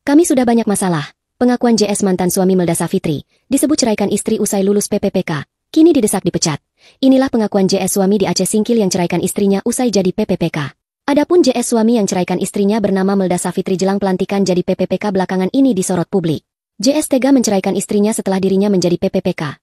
Kami sudah banyak masalah. Pengakuan JS mantan suami Melda Savitri, disebut ceraikan istri usai lulus PPPK, kini didesak dipecat. Inilah pengakuan JS suami di Aceh Singkil yang ceraikan istrinya usai jadi PPPK. Adapun JS suami yang ceraikan istrinya bernama Melda Savitri jelang pelantikan jadi PPPK belakangan ini disorot publik. JS tega menceraikan istrinya setelah dirinya menjadi PPPK.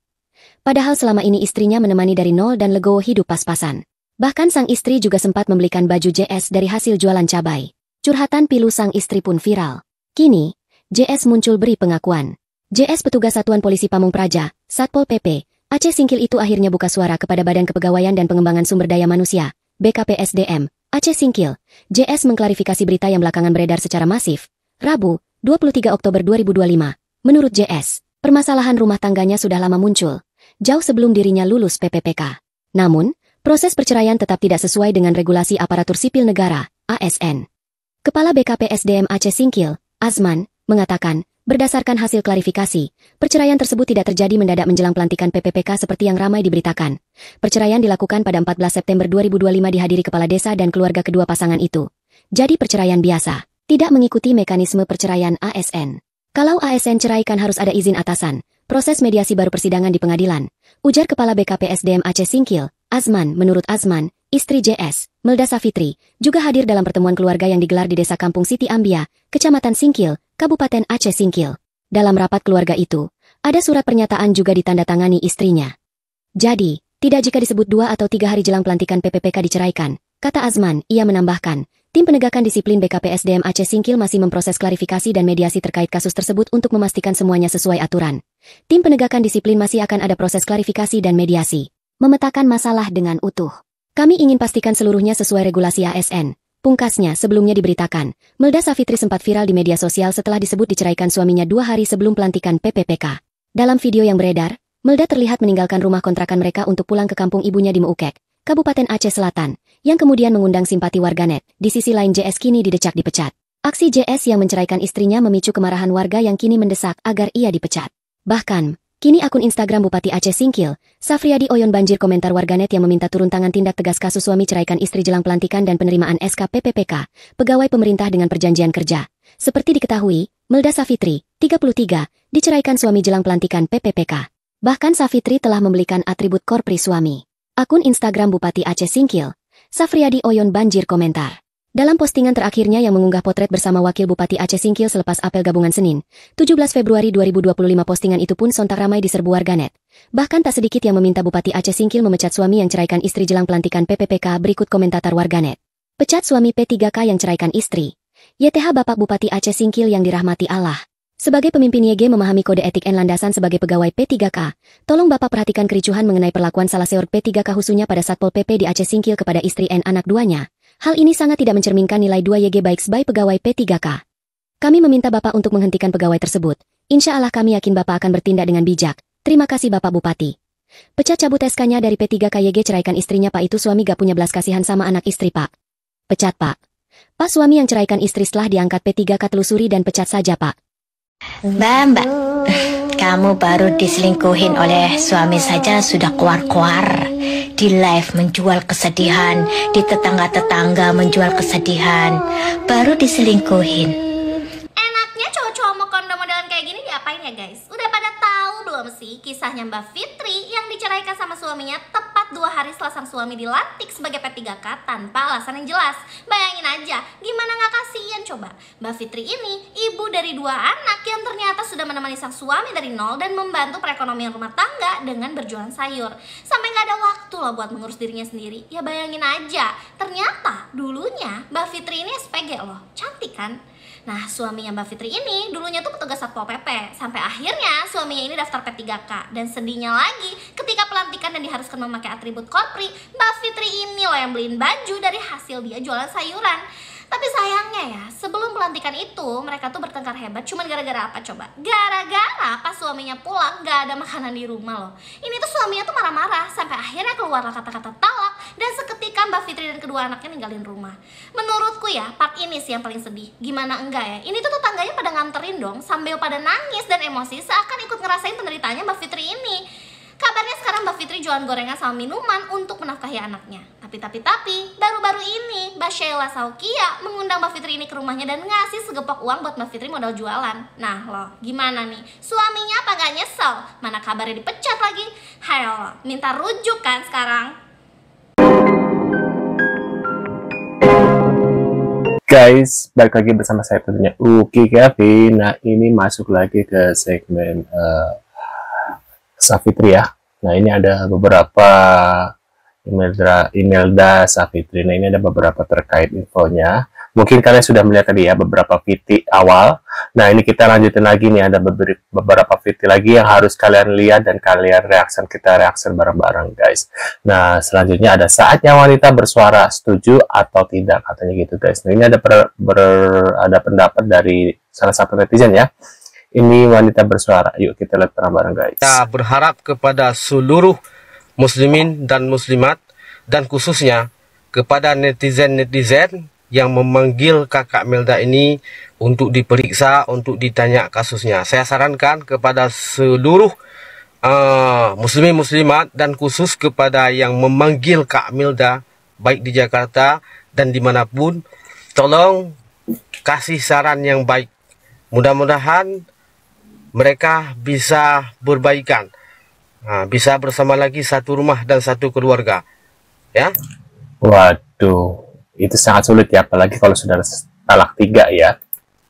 Padahal selama ini istrinya menemani dari nol dan legowo hidup pas-pasan. Bahkan sang istri juga sempat membelikan baju JS dari hasil jualan cabai. Curhatan pilu sang istri pun viral. Kini, JS muncul beri pengakuan. JS petugas Satuan Polisi Pamung Praja, Satpol PP, Aceh Singkil itu akhirnya buka suara kepada Badan Kepegawaian dan Pengembangan Sumber Daya Manusia, BKPSDM, Aceh Singkil. JS mengklarifikasi berita yang belakangan beredar secara masif. Rabu, 23 Oktober 2025. Menurut JS, permasalahan rumah tangganya sudah lama muncul, jauh sebelum dirinya lulus PPPK. Namun, proses perceraian tetap tidak sesuai dengan regulasi aparatur sipil negara, ASN. Kepala BKPSDM Aceh Singkil, Azman, mengatakan, berdasarkan hasil klarifikasi, perceraian tersebut tidak terjadi mendadak menjelang pelantikan PPPK seperti yang ramai diberitakan. Perceraian dilakukan pada 14 September 2025 dihadiri kepala desa dan keluarga kedua pasangan itu. Jadi perceraian biasa, tidak mengikuti mekanisme perceraian ASN. Kalau ASN cerai kan harus ada izin atasan, proses mediasi baru persidangan di pengadilan. Ujar Kepala BKPSDM Aceh Singkil, Azman. Menurut Azman, istri JS, Melda Savitri, juga hadir dalam pertemuan keluarga yang digelar di Desa Kampung Siti Ambia, Kecamatan Singkil, Kabupaten Aceh Singkil. Dalam rapat keluarga itu, ada surat pernyataan juga ditandatangani istrinya. Jadi, tidak jika disebut 2 atau 3 hari jelang pelantikan PPPK diceraikan, kata Azman. Ia menambahkan, tim penegakan disiplin BKPSDM Aceh Singkil masih memproses klarifikasi dan mediasi terkait kasus tersebut untuk memastikan semuanya sesuai aturan. Tim penegakan disiplin masih akan ada proses klarifikasi dan mediasi. Memetakan masalah dengan utuh. Kami ingin pastikan seluruhnya sesuai regulasi ASN. Pungkasnya sebelumnya diberitakan, Melda Savitri sempat viral di media sosial setelah disebut diceraikan suaminya 2 hari sebelum pelantikan PPPK. Dalam video yang beredar, Melda terlihat meninggalkan rumah kontrakan mereka untuk pulang ke kampung ibunya di Meukek, Kabupaten Aceh Selatan, yang kemudian mengundang simpati warganet. Di sisi lain JS kini didecak dipecat. Aksi JS yang menceraikan istrinya memicu kemarahan warga yang kini mendesak agar ia dipecat. Bahkan, kini akun Instagram Bupati Aceh Singkil, Safriadi Oyon banjir komentar warganet yang meminta turun tangan tindak tegas kasus suami ceraikan istri jelang pelantikan dan penerimaan SK PPPK, pegawai pemerintah dengan perjanjian kerja. Seperti diketahui, Melda Savitri, 33, diceraikan suami jelang pelantikan PPPK. Bahkan Savitri telah membelikan atribut korpri suami. Akun Instagram Bupati Aceh Singkil, Safriadi Oyon banjir komentar. Dalam postingan terakhirnya yang mengunggah potret bersama Wakil Bupati Aceh Singkil selepas apel gabungan Senin, 17 Februari 2025 postingan itu pun sontak ramai diserbu warganet. Bahkan tak sedikit yang meminta Bupati Aceh Singkil memecat suami yang ceraikan istri jelang pelantikan PPPK. Berikut komentator warganet. Pecat suami P3K yang ceraikan istri. YTH Bapak Bupati Aceh Singkil yang dirahmati Allah. Sebagai pemimpin YG memahami kode etik dan landasan sebagai pegawai P3K, tolong Bapak perhatikan kericuhan mengenai perlakuan salah seorang P3K khususnya pada Satpol PP di Aceh Singkil kepada istri dan anak duanya. Hal ini sangat tidak mencerminkan nilai 2 YG baik sebagai pegawai P3K. Kami meminta Bapak untuk menghentikan pegawai tersebut. Insya Allah kami yakin Bapak akan bertindak dengan bijak. Terima kasih Bapak Bupati. Pecat cabut SK-nya dari P3K YG ceraikan istrinya Pak itu suami gak punya belas kasihan sama anak istri Pak. Pecat Pak. Pak suami yang ceraikan istri setelah diangkat P3K telusuri dan pecat saja Pak. Mbak, kamu baru diselingkuhin oleh suami saja sudah kuar-kuar. Di live menjual kesedihan, di tetangga-tetangga menjual kesedihan, baru diselingkuhin. Enaknya cowok-cowok mau kondom modelan kayak gini diapain ya guys? Udah pada tahu belum sih kisahnya Mbak Fitri yang diceraikan sama suaminya tepat 2 hari setelah sang suami dilantik sebagai P3K tanpa alasan yang jelas. Bayangin aja, gimana gak kasihan coba. Mbak Fitri ini ibu dari 2 anak yang ternyata sudah menemani sang suami dari nol dan membantu perekonomian rumah tangga dengan berjualan sayur. Sampai gak ada waktu loh buat mengurus dirinya sendiri. Ya bayangin aja, ternyata dulunya Mbak Fitri ini SPG loh, cantik kan? Nah, suaminya Mbak Fitri ini dulunya tuh petugas Satpol PP. Sampai akhirnya suaminya ini daftar P3K. Dan sedihnya lagi, ketika pelantikan dan diharuskan memakai atribut korpri, Mbak Fitri ini loh yang beliin baju dari hasil dia jualan sayuran. Tapi sayangnya ya, sebelum pelantikan itu mereka tuh bertengkar hebat. Cuman gara-gara apa coba? Gara-gara pas suaminya pulang gak ada makanan di rumah loh. Ini tuh suaminya tuh marah-marah sampai akhirnya keluarlah kata-kata talak. Dan seketika Mbak Fitri dan kedua anaknya ninggalin rumah. Menurutku ya, part ini sih yang paling sedih. Gimana enggak ya? Ini tuh tetangganya pada nganterin dong, sambil pada nangis dan emosi seakan ikut ngerasain penderitaannya Mbak Fitri ini. Kabarnya sekarang Mbak Fitri jualan gorengan sama minuman untuk menafkahi anaknya. Tapi, baru-baru ini Mbak Sheila Saukia mengundang Mbak Fitri ini ke rumahnya dan ngasih segepok uang buat Mbak Fitri modal jualan. Nah loh, gimana nih? Suaminya apa gak nyesel? Mana kabarnya dipecat lagi? Hayo, minta rujuk kan sekarang? Guys, balik lagi bersama saya tentunya Uki Kevin. Nah, ini masuk lagi ke segmen Safitri ya. Nah, ini ada beberapa Imelda Safitri. Nah, ini ada beberapa terkait infonya. Mungkin kalian sudah melihat tadi ya beberapa VT awal. Nah, ini kita lanjutin lagi nih, ada beberapa VT lagi yang harus kalian lihat dan kalian kita reaksi bareng-bareng guys. Nah, selanjutnya ada saatnya wanita bersuara, setuju atau tidak katanya gitu guys. Nah, ini ada ada pendapat dari salah satu netizen ya. Ini wanita bersuara. Yuk kita lihat bareng-bareng guys. Kita berharap kepada seluruh muslimin dan muslimat, dan khususnya kepada netizen-netizen yang memanggil kakak Melda ini untuk diperiksa, untuk ditanya kasusnya. Saya sarankan kepada seluruh muslimin muslimat dan khusus kepada yang memanggil Kak Melda, baik di Jakarta dan dimanapun, tolong kasih saran yang baik. Mudah-mudahan mereka bisa berbaikan. Bisa bersama lagi satu rumah dan satu keluarga ya. Waduh, itu sangat sulit ya, apalagi kalau sudah talak 3 ya.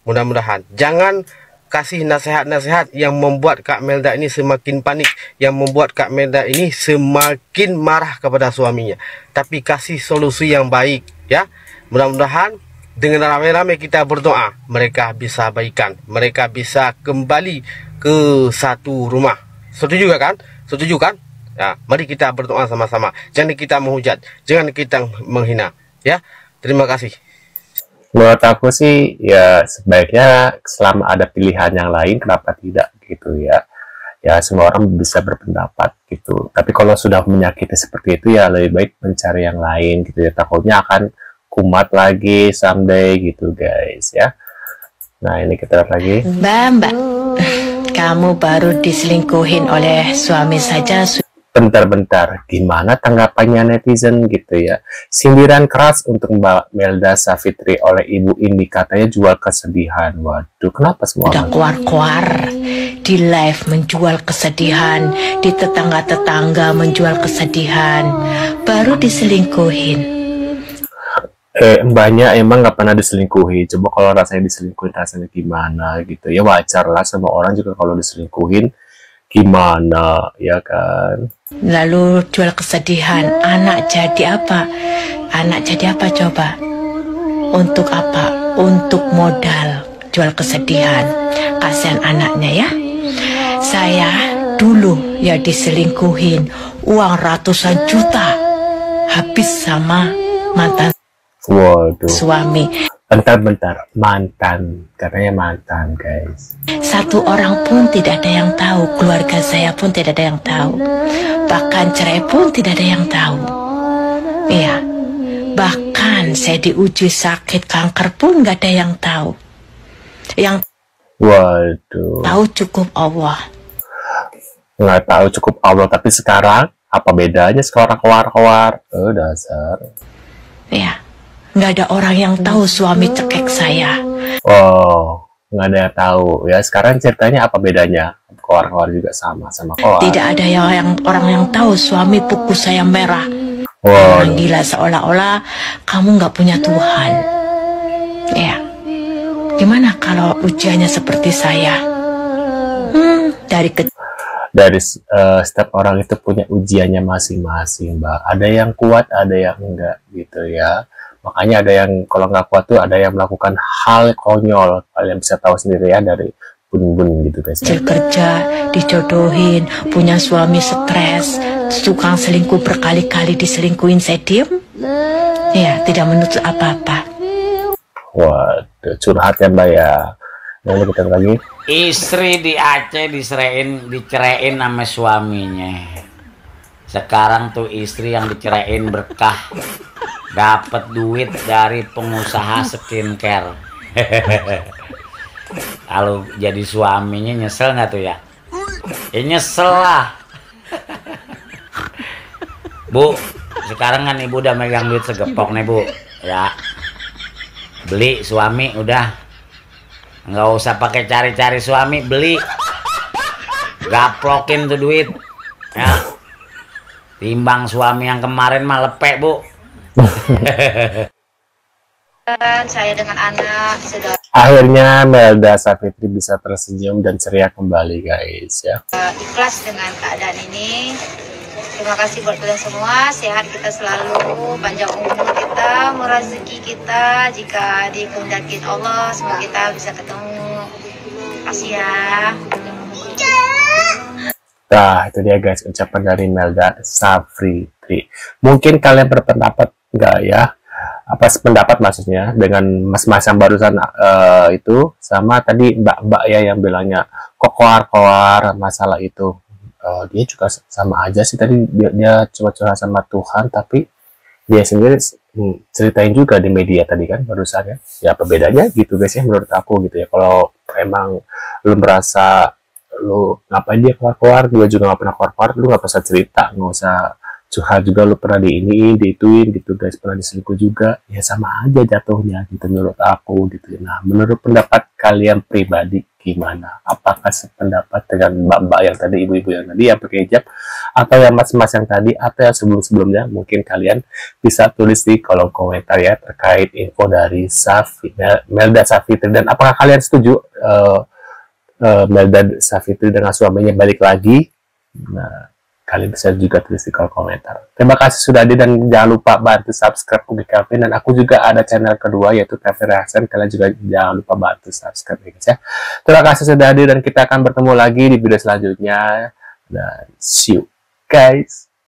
Mudah-mudahan jangan kasih nasihat-nasihat yang membuat Kak Melda ini semakin panik, yang membuat Kak Melda ini semakin marah kepada suaminya, tapi kasih solusi yang baik ya. Mudah-mudahan dengan ramai-ramai kita berdoa, mereka bisa baikan, mereka bisa kembali ke satu rumah. Setuju kan? Setuju kan? Ya, mari kita berdoa sama-sama. Jangan kita menghujat, jangan kita menghina. Ya, terima kasih. Menurut aku sih, ya sebaiknya selama ada pilihan yang lain, kenapa tidak gitu ya. Ya, semua orang bisa berpendapat gitu. Tapi kalau sudah menyakiti seperti itu, ya lebih baik mencari yang lain gitu ya. Takutnya akan kumat lagi someday gitu guys ya. Nah, ini kita lihat lagi. Mbak, kamu baru diselingkuhin oleh suami saja. Bentar-bentar, gimana tanggapannya netizen gitu ya? Sindiran keras untuk Mbak Melda Safitri oleh Ibu Indi, katanya jual kesedihan. Waduh, kenapa semua udah keluar-keluar di live menjual kesedihan, di tetangga-tetangga menjual kesedihan, baru diselingkuhin. Mbaknya emang nggak pernah diselingkuhi. Coba kalau rasanya diselingkuhin rasanya gimana gitu ya. Wajar lah, semua orang juga kalau diselingkuhin gimana ya kan. Lalu jual kesedihan, anak jadi apa? Anak jadi apa coba? Untuk apa? Untuk modal jual kesedihan. Kasihan anaknya ya. Saya dulu ya diselingkuhin, uang ratusan juta habis sama mantan Waduh. suami. Bentar-bentar, mantan, katanya mantan guys. Satu orang pun tidak ada yang tahu, keluarga saya pun tidak ada yang tahu, bahkan cerai pun tidak ada yang tahu. Iya, bahkan saya diuji sakit kanker pun nggak ada yang tahu. Yang Waduh. tahu cukup Allah. Nggak tahu cukup Allah, tapi sekarang apa bedanya sekarang keluar-keluar? Dasar. Iya, nggak ada orang yang tahu suami cekek saya. Oh, nggak ada yang tahu ya. Sekarang ceritanya apa bedanya? Keluar-keluar juga sama keluar. Tidak ada orang yang tahu suami pukul saya merah. Wow. Orang gila, seolah-olah kamu nggak punya Tuhan. Ya, gimana kalau ujiannya seperti saya? Dari setiap orang itu punya ujiannya masing-masing, Mbak. Ada yang kuat, ada yang enggak gitu ya. Makanya ada yang kalau nggak kuat tuh ada yang melakukan hal konyol. Kalian bisa tahu sendiri ya dari bun-bun gitu guys. kerja, dijodohin, punya suami stres, tukang selingkuh berkali-kali diselingkuhin, saya diem. Ya, tidak menuntut apa-apa. Waduh, curhat ya Mbak ya. Lalu kita lagi. Istri di Aceh diceraiin sama suaminya. Sekarang tuh istri yang diceraiin berkah, dapat duit dari pengusaha skincare. Kalau jadi suaminya nyesel nggak tuh ya? Ya nyesel lah. Bu, sekarang kan ibu udah megang duit segepok nih bu, ya. Beli suami udah, nggak usah pakai cari-cari suami, beli, gaplokin tuh duit, ya. Timbang suami yang kemarin mah lepek bu. Saya dengan anak sudah Akhirnya Melda Savitri bisa tersenyum dan ceria kembali guys ya. ikhlas dengan keadaan ini. Terima kasih buat kalian semua, sehat kita selalu, panjang umur kita, murah rezeki kita, jika dikehendakin Allah semoga kita bisa ketemu. Terima kasih ya. Nah itu dia guys ucapan dari Melda Savitri. Mungkin kalian berpendapat enggak ya? Apa sependapat maksudnya dengan mas-mas yang barusan itu sama tadi mbak-mbak ya yang bilangnya kok koar-koar masalah itu. Dia juga sama aja sih tadi dia cuma curhat sama Tuhan tapi dia sendiri ceritain juga di media tadi kan barusan ya. Ya apa bedanya gitu guys ya menurut aku gitu ya. Kalau emang lu merasa lu ngapain dia keluar-keluar, dia juga nggak pernah keluar-keluar, lu nggak usah cerita, nggak usah curhat juga, lu pernah diituin gitu guys, pernah diselingkuh juga, ya sama aja jatuhnya gitu menurut aku gitu. Nah menurut pendapat kalian pribadi gimana? Apakah sependapat dengan mbak-mbak yang tadi, ibu-ibu yang tadi yang pakai hijab, atau yang mas-mas yang tadi, atau yang sebelum-sebelumnya? Mungkin kalian bisa tulis di kolom komentar ya terkait info dari Melda Savitri, dan apakah kalian setuju Melda Savitri dengan suaminya balik lagi? Nah kalian bisa juga tulis di kolom komentar. Terima kasih sudah hadir dan jangan lupa bantu subscribe Ugi Kevin, dan aku juga ada channel kedua yaitu Kevin Reaction. Kalian juga jangan lupa bantu subscribe ya guys ya. Terima kasih sudah hadir dan kita akan bertemu lagi di video selanjutnya dan see you guys.